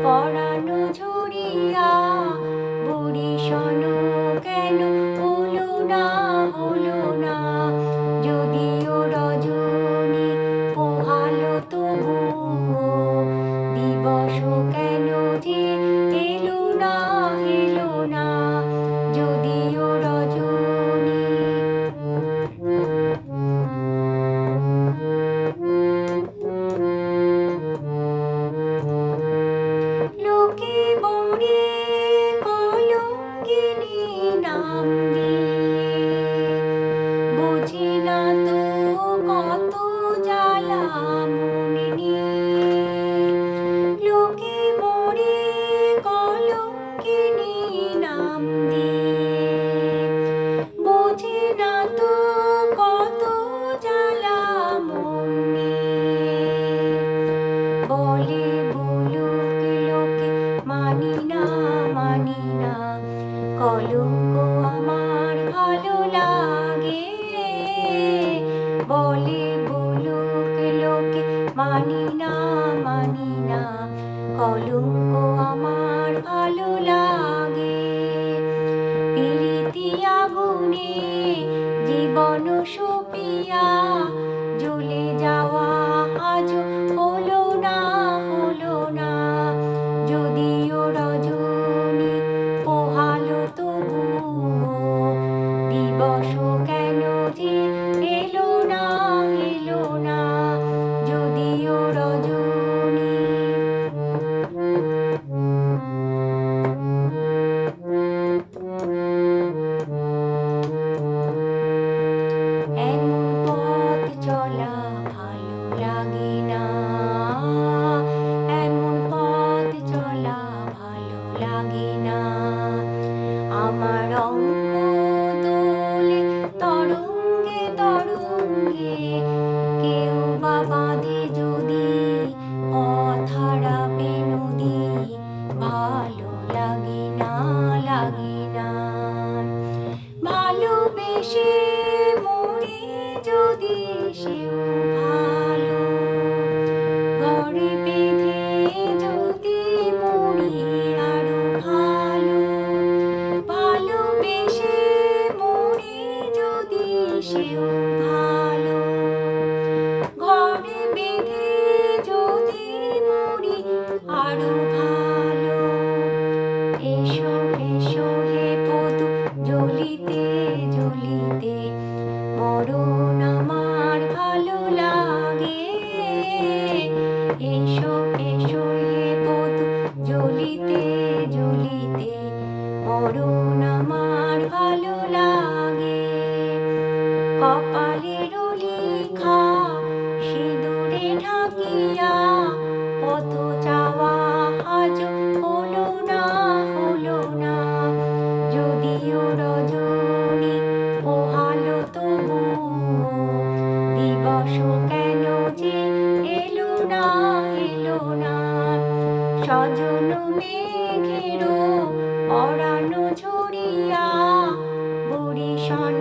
পরানো ঝরিয়া বরিশন কেন হলো না হলো না, যদিও রজনী পোহালো তবুও দিবস কেন যে এলো না এলো না, যদিও রজনী। লোকে বনে কলঙ্কিনী নাম দিয়ে বুঝি না তো কত জ্বালা মনে নিয়ে। লোকে বনে কলঙ্কিনী নাম দিয়ে বুঝি না তো কত জ্বালা মন নিয়ে। বলে বলুক লোকে মানি না মানি না, কলঙ্ক আমার ভালো লাগে। বলে বলুক লোকে মানি না মানি না, কলঙ্ক আমার ভালো লাগে। প্রীতি আগুনে জীবন সপিয়া জ্বলে যাওয়া আজ হলো না হলো না, যদিও রজনী পোহালো তবুও দিবস কেন যে এলো না এলো না, যদিও রজনী। এমন পথ চলা ভালো লাগে না, এমন পথ চলা ভালো লাগে না। আমার অঙ্গ দোলে তরঙ্গে তরঙ্গে, কেউ বা বাঁধে যদি পথ হারাবে নদী, ভালো লাগে না লাগে না। ভালোবেসে মরি যদি সেও ভালো, ঘরে বেঁধে যদি মরি আরো ভালো। ভালোবেসে মরি যদি সেও ভালো, ঘরে বেঁধে যদি মরি আরো ভালো। এসো এসো হে বধূ জ্বলিতে জ্বলিতে, মরণ আমার ভালো লাগে। এসো এসো হে বধূ জ্বলিতে জ্বলিতে, মরণ আমার ভালো লাগে। কপালের লেখা সিঁদুরে ঢাকিয়া পথ চাওয়া আজ হলো না হলো না, যদিও রজনী পোহালো তবুও দিবস কেন যে এলো না এলো না, সজন মেঘেরও পরানো ঝরিয়া বরিশন